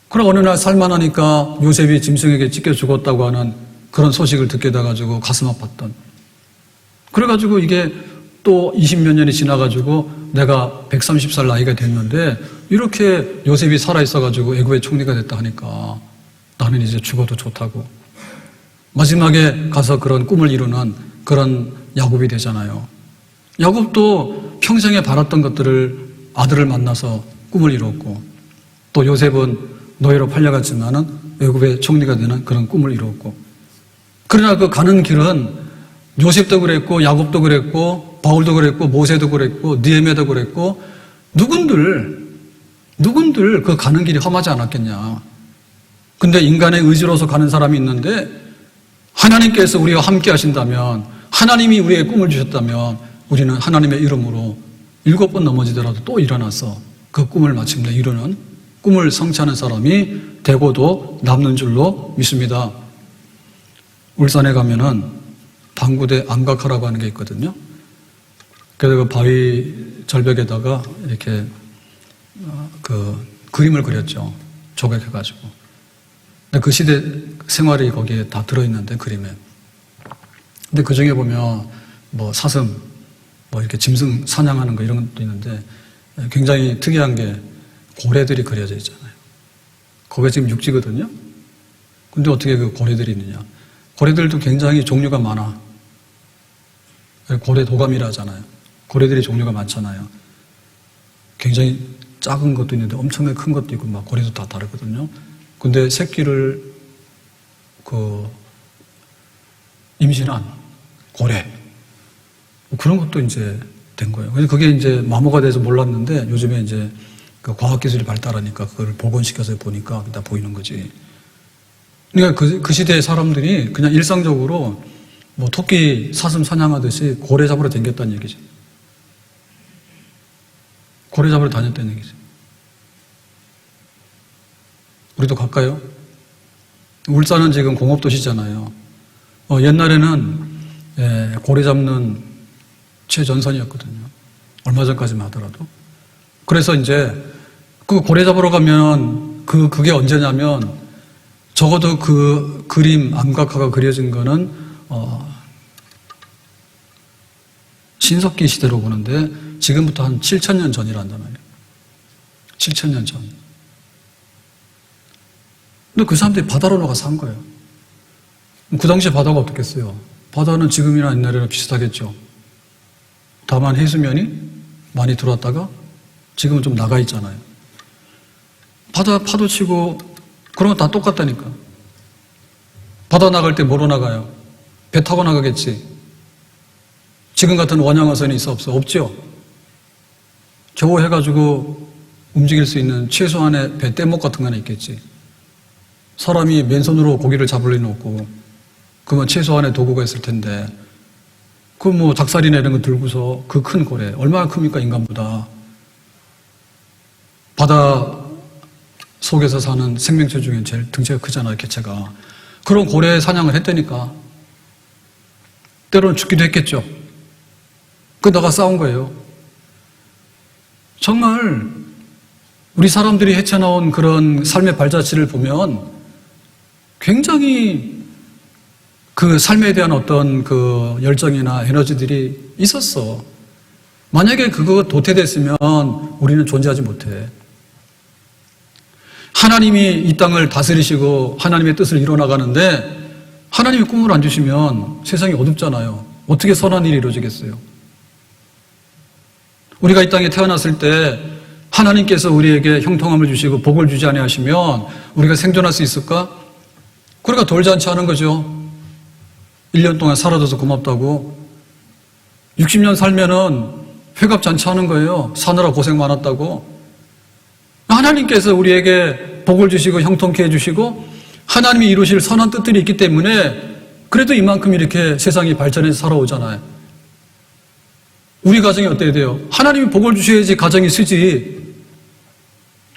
그럼 어느 날 살만하니까 요셉이 짐승에게 찢겨 죽었다고 하는 그런 소식을 듣게 돼가지고 가슴 아팠던. 그래가지고 이게 또 20몇 년이 지나가지고 내가 130살 나이가 됐는데 이렇게 요셉이 살아있어가지고 애굽의 총리가 됐다 하니까 나는 이제 죽어도 좋다고. 마지막에 가서 그런 꿈을 이루는 그런 야곱이 되잖아요. 야곱도 평생에 바랐던 것들을 아들을 만나서 꿈을 이루었고, 또 요셉은 노예로 팔려갔지만은 애굽의 총리가 되는 그런 꿈을 이루었고, 그러나 그 가는 길은 요셉도 그랬고 야곱도 그랬고 바울도 그랬고 모세도 그랬고 느헤미야도 그랬고 누군들 그 가는 길이 험하지 않았겠냐. 근데 인간의 의지로서 가는 사람이 있는데 하나님께서 우리와 함께 하신다면, 하나님이 우리의 꿈을 주셨다면 우리는 하나님의 이름으로 7번 넘어지더라도 또 일어나서 그 꿈을 마침내 이루는, 꿈을 성취하는 사람이 되고도 남는 줄로 믿습니다. 울산에 가면은 방구대 암각화라고 하는 게 있거든요. 그래서 그 바위 절벽에다가 이렇게 그 그림을 그렸죠. 조각해가지고. 근데 그 시대 생활이 거기에 다 들어있는데, 그림에. 근데 그 중에 보면 뭐 사슴, 뭐 이렇게 짐승 사냥하는 거 이런 것도 있는데 굉장히 특이한 게 고래들이 그려져 있잖아요. 거기에 지금 육지거든요. 근데 어떻게 그 고래들이 있느냐. 고래들도 굉장히 종류가 많아. 고래 도감이라 하잖아요. 고래들이 종류가 많잖아요. 굉장히 작은 것도 있는데 엄청나게 큰 것도 있고 막 고래도 다 다르거든요. 근데 새끼를 임신한 고래, 그런 것도 이제 된 거예요. 그래서 그게 이제 마모가 돼서 몰랐는데 요즘에 이제 그 과학기술이 발달하니까 그걸 복원시켜서 보니까 다 보이는 거지. 그러니까 그 시대의 사람들이 그냥 일상적으로 뭐 토끼, 사슴 사냥하듯이 고래 잡으러 다녔다는 얘기죠. 고래 잡으러 다녔다는 얘기죠. 우리도 갈까요? 울산은 지금 공업도시잖아요. 옛날에는 고래 잡는 최전선이었거든요. 얼마 전까지만 하더라도. 그래서 이제 그 고래 잡으러 가면 그게 언제냐면 적어도 그 그림 암각화가 그려진 거는 신석기 시대로 보는데 지금부터 한 7,000년 전이란단 말이에요. 7,000년 전. 근데 그 사람들이 바다로 나가서 산 거예요. 그 당시에 바다가 어떻겠어요? 바다는 지금이나 옛날이나 비슷하겠죠. 다만 해수면이 많이 들어왔다가 지금은 좀 나가 있잖아요. 바다 파도 치고 그런 거 다 똑같다니까. 바다 나갈 때 뭐로 나가요? 배 타고 나가겠지. 지금 같은 원양어선이 있어 없어? 없죠. 겨우 해가지고 움직일 수 있는 최소한의 배 뗏목 같은 거 하나 있겠지. 사람이 맨손으로 고기를 잡을 리는 없고, 그러면 최소한의 도구가 있을 텐데, 그 뭐 닭살이나 이런 거 들고서 그 큰 고래, 얼마나 큽니까 인간보다. 바다 속에서 사는 생명체 중에 제일 등치가 크잖아요, 개체가. 그런 고래 사냥을 했다니까. 때로는 죽기도 했겠죠. 그러다가 싸운 거예요. 정말 우리 사람들이 헤쳐나온 그런 삶의 발자취를 보면 굉장히 그 삶에 대한 어떤 그 열정이나 에너지들이 있었어. 만약에 그거 도태됐으면 우리는 존재하지 못해. 하나님이 이 땅을 다스리시고 하나님의 뜻을 이뤄나가는데 하나님이 꿈을 안 주시면 세상이 어둡잖아요. 어떻게 선한 일이 이루어지겠어요? 우리가 이 땅에 태어났을 때 하나님께서 우리에게 형통함을 주시고 복을 주지 아니하시면 우리가 생존할 수 있을까? 그러니까 돌잔치 하는 거죠. 1년 동안 살아줘서 고맙다고. 60년 살면은 회갑잔치 하는 거예요. 사느라 고생 많았다고. 하나님께서 우리에게 복을 주시고 형통케 해주시고 하나님이 이루실 선한 뜻들이 있기 때문에 그래도 이만큼 이렇게 세상이 발전해서 살아오잖아요. 우리 가정이 어때야 돼요? 하나님이 복을 주셔야지 가정이 쓰지.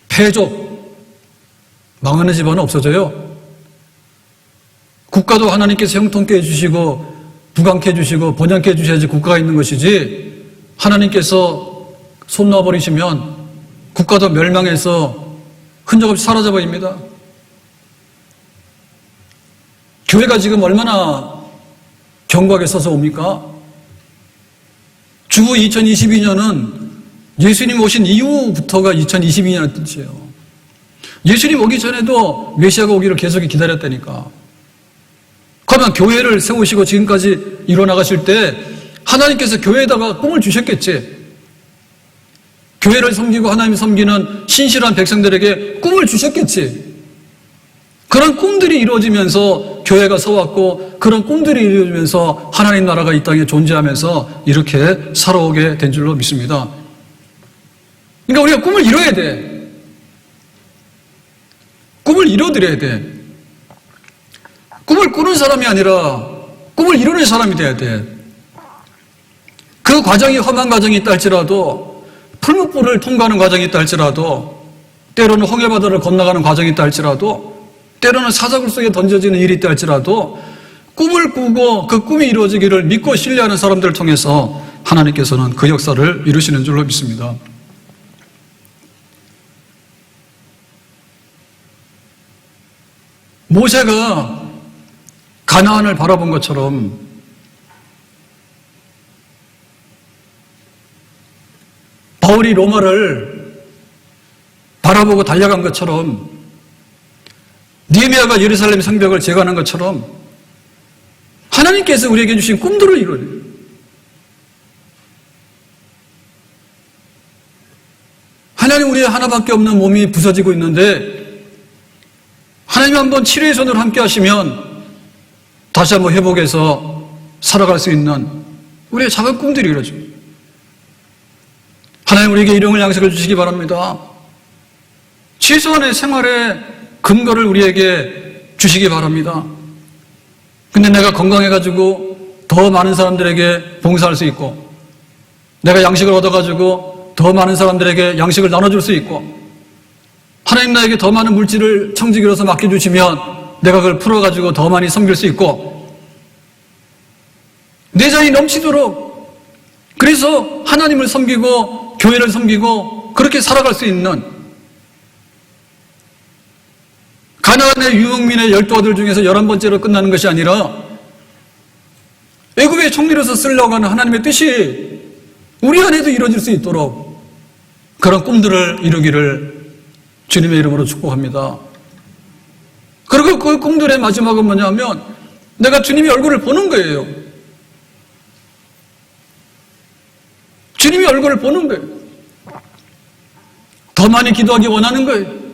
패족, 망하는 집안은 없어져요. 국가도 하나님께서 형통케 해주시고 부강케 해주시고 번영케 해주셔야지 국가가 있는 것이지, 하나님께서 손 놔버리시면 국가도 멸망해서 흔적 없이 사라져버립니다. 교회가 지금 얼마나 견고하게 서서 옵니까? 주후 2022년은 예수님 오신 이후부터가 2022년의 뜻이에요. 예수님 오기 전에도 메시아가 오기를 계속 기다렸다니까. 그러면 교회를 세우시고 지금까지 이뤄나가실 때 하나님께서 교회에다가 꿈을 주셨겠지. 교회를 섬기고 하나님 섬기는 신실한 백성들에게 꿈을 주셨겠지. 그런 꿈들이 이루어지면서 교회가 서왔고 그런 꿈들이 이루어지면서 하나님 나라가 이 땅에 존재하면서 이렇게 살아오게 된 줄로 믿습니다. 그러니까 우리가 꿈을 이뤄야 돼. 꿈을 이뤄드려야 돼. 꿈을 꾸는 사람이 아니라 꿈을 이루는 사람이 돼야 돼. 그 과정이 험한 과정이 있다 할지라도, 풀무불을 통과하는 과정이 있다 할지라도, 때로는 홍해바다를 건너가는 과정이 있다 할지라도, 때로는 사자굴 속에 던져지는 일이 있다 할지라도 꿈을 꾸고 그 꿈이 이루어지기를 믿고 신뢰하는 사람들을 통해서 하나님께서는 그 역사를 이루시는 줄로 믿습니다. 모세가 가나안을 바라본 것처럼 바울이 로마를 바라보고 달려간 것처럼 느헤미야가 예루살렘 성벽을 제거하는 것처럼 하나님께서 우리에게 주신 꿈들을 이루어야 돼요. 하나님, 우리의 하나밖에 없는 몸이 부서지고 있는데 하나님 한번 치료의 손으로 함께 하시면 다시 한번 회복해서 살아갈 수 있는 우리의 작은 꿈들이 이루어집니다. 하나님, 우리에게 일용할 양식을 주시기 바랍니다. 최소한의 생활의 근거를 우리에게 주시기 바랍니다. 근데 내가 건강해가지고 더 많은 사람들에게 봉사할 수 있고, 내가 양식을 얻어가지고 더 많은 사람들에게 양식을 나눠줄 수 있고, 하나님 나에게 더 많은 물질을 청지기로서 맡겨주시면 내가 그걸 풀어가지고 더 많이 섬길 수 있고, 내장이 넘치도록, 그래서 하나님을 섬기고 교회를 섬기고 그렇게 살아갈 수 있는, 가나안의 유목민의 12아들 중에서 11번째로 끝나는 것이 아니라 애굽의 총리로서 쓰려고 하는 하나님의 뜻이 우리 안에도 이루어질 수 있도록 그런 꿈들을 이루기를 주님의 이름으로 축복합니다. 그리고 그 꿈들의 마지막은 뭐냐면 내가 주님의 얼굴을 보는 거예요. 주님의 얼굴을 보는 거예요. 더 많이 기도하기 원하는 거예요.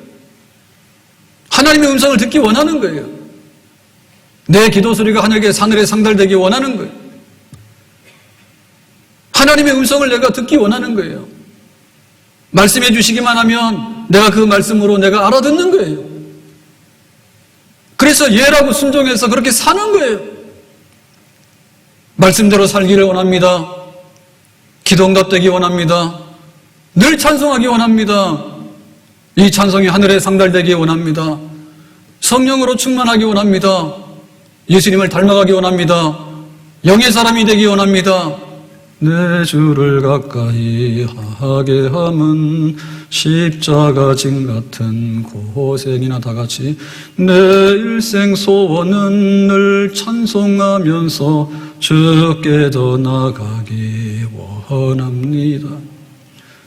하나님의 음성을 듣기 원하는 거예요. 내 기도 소리가 하늘에 사늘에 상달되기 원하는 거예요. 하나님의 음성을 내가 듣기 원하는 거예요. 말씀해 주시기만 하면 내가 그 말씀으로 내가 알아듣는 거예요. 그래서 예라고 순종해서 그렇게 사는 거예요. 말씀대로 살기를 원합니다. 기도 응답되기 원합니다. 늘 찬송하기 원합니다. 이 찬송이 하늘에 상달되기 원합니다. 성령으로 충만하기 원합니다. 예수님을 닮아가기 원합니다. 영의 사람이 되기 원합니다. 내 주를 가까이 하게 함은 십자가 진 같은 고생이나 다같이 내 일생 소원은 늘 찬송하면서 주께 더 나가기 원합니다.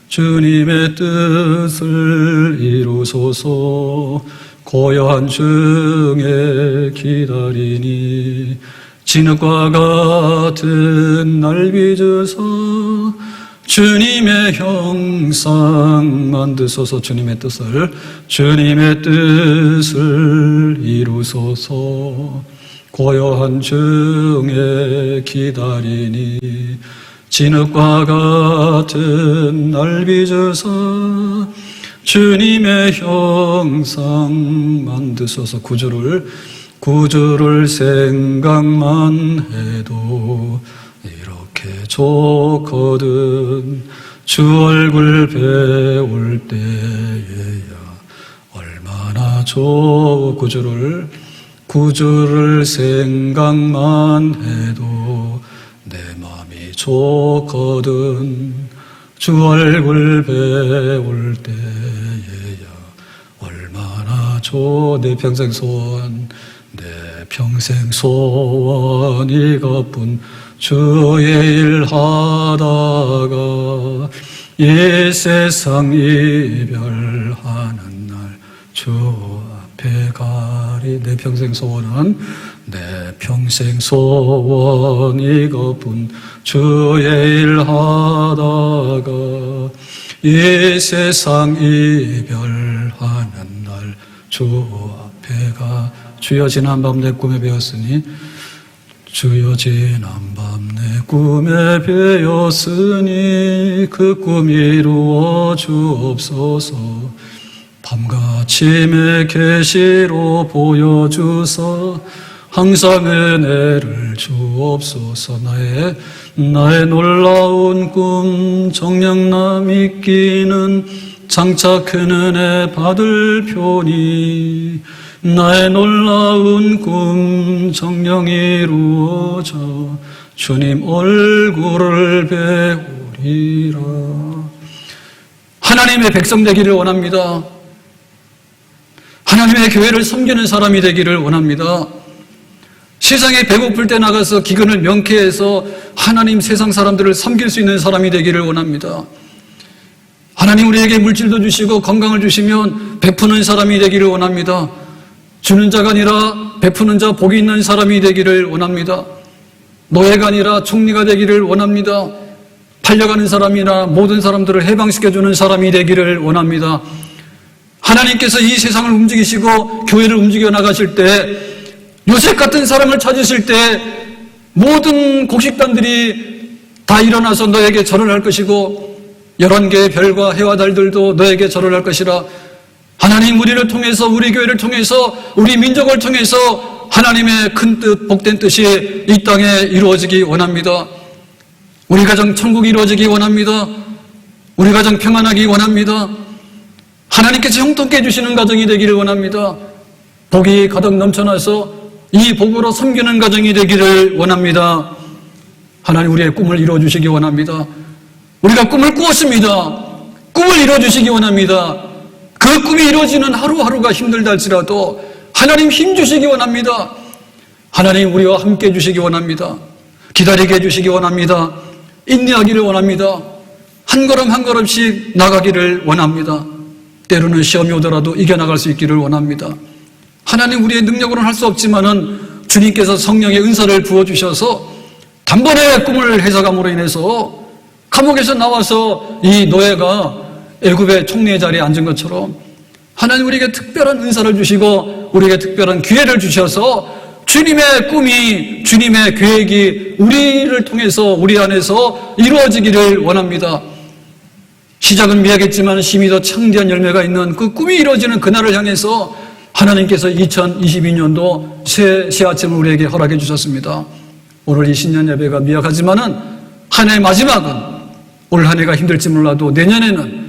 주님의 뜻을 이루소서. 고요한 중에 기다리니 진흙과 같은 날 빚으사 주님의 형상 만드소서. 주님의 뜻을 이루소서. 고요한 중에 기다리니 진흙과 같은 날 빚으사 주님의 형상 만드소서. 구주를 생각만 해도 이렇게 좋거든. 주 얼굴 배울 때에야 얼마나 좋고. 구주를 생각만 해도 내 맘이 좋거든. 주 얼굴 배울 때에야 얼마나 내 평생 소원 이것뿐. 주의 일 하다가 이 세상 이별하는 날 주 앞에 가리. 내 평생 소원 이것뿐. 주의 일 하다가 이 세상 이별하는 날 주 앞에 가. 주여 지난밤 내 꿈에 배웠으니 주여 지난밤 내 꿈에 배웠으니 그 꿈 이루어 주옵소서. 밤과 아침의 계시로 보여주사 항상 은혜를 주옵소서. 나의 놀라운 꿈 정령남 있기는 장차 큰 은혜 받을 표니 나의 놀라운 꿈 정령 이루어져 주님 얼굴을 배우리라. 하나님의 백성 되기를 원합니다. 하나님의 교회를 섬기는 사람이 되기를 원합니다. 세상에 배고플 때 나가서 기근을 명쾌해서 하나님 세상 사람들을 섬길 수 있는 사람이 되기를 원합니다. 하나님 우리에게 물질도 주시고 건강을 주시면 베푸는 사람이 되기를 원합니다. 주는 자가 아니라 베푸는 자, 복이 있는 사람이 되기를 원합니다. 노예가 아니라 총리가 되기를 원합니다. 팔려가는 사람이나 모든 사람들을 해방시켜주는 사람이 되기를 원합니다. 하나님께서 이 세상을 움직이시고 교회를 움직여 나가실 때 요셉 같은 사람을 찾으실 때 모든 곡식단들이 다 일어나서 너에게 절을 할 것이고 11개의 별과 해와 달들도 너에게 절을 할 것이라. 하나님 우리를 통해서, 우리 교회를 통해서, 우리 민족을 통해서 하나님의 큰 뜻, 복된 뜻이 이 땅에 이루어지기 원합니다. 우리 가정 천국이 이루어지기 원합니다. 우리 가정 평안하기 원합니다. 하나님께서 형통케 해주시는 가정이 되기를 원합니다. 복이 가득 넘쳐나서 이 복으로 섬기는 가정이 되기를 원합니다. 하나님 우리의 꿈을 이루어주시기 원합니다. 우리가 꿈을 꾸었습니다. 꿈을 이루어주시기 원합니다. 그 꿈이 이루어지는 하루하루가 힘들다 할지라도 하나님 힘주시기 원합니다. 하나님 우리와 함께 해주시기 원합니다. 기다리게 해주시기 원합니다. 인내하기를 원합니다. 한 걸음 한 걸음씩 나가기를 원합니다. 때로는 시험이 오더라도 이겨나갈 수 있기를 원합니다. 하나님 우리의 능력으로는 할 수 없지만은 주님께서 성령의 은사를 부어주셔서 단번에 꿈을 해석함으로 인해서 감옥에서 나와서 이 노예가 애굽의 총리의 자리에 앉은 것처럼 하나님 우리에게 특별한 은사를 주시고 우리에게 특별한 기회를 주셔서 주님의 꿈이, 주님의 계획이 우리를 통해서 우리 안에서 이루어지기를 원합니다. 시작은 미약했지만 심히 더 창대한 열매가 있는 그 꿈이 이루어지는 그날을 향해서 하나님께서 2022년도 새 아침을 우리에게 허락해 주셨습니다. 오늘 이 신년 예배가 미약하지만은 한 해의 마지막은 올 한 해가 힘들지 몰라도 내년에는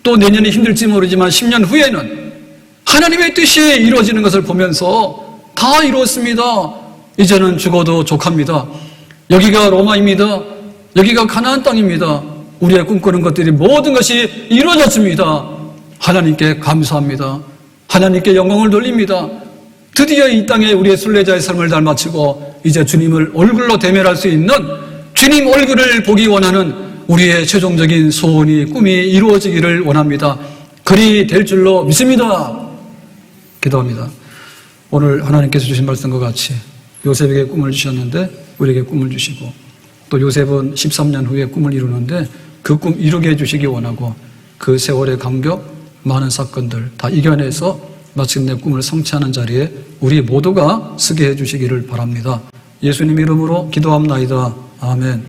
또 내년이 힘들지 모르지만 10년 후에는 하나님의 뜻이 이루어지는 것을 보면서 다 이루었습니다. 이제는 죽어도 족합니다. 여기가 로마입니다. 여기가 가나안 땅입니다. 우리의 꿈꾸는 것들이 모든 것이 이루어졌습니다. 하나님께 감사합니다. 하나님께 영광을 돌립니다. 드디어 이 땅에 우리의 순례자의 삶을 다 마치고 이제 주님을 얼굴로 대면할 수 있는 주님 얼굴을 보기 원하는 우리의 최종적인 소원이, 꿈이 이루어지기를 원합니다. 그리 될 줄로 믿습니다. 기도합니다. 오늘 하나님께서 주신 말씀과 같이 요셉에게 꿈을 주셨는데 우리에게 꿈을 주시고 또 요셉은 13년 후에 꿈을 이루는데 그 꿈 이루게 해주시기 원하고 그 세월의 간격, 많은 사건들 다 이겨내서 마침내 꿈을 성취하는 자리에 우리 모두가 서게 해주시기를 바랍니다. 예수님 이름으로 기도합나이다. 아멘.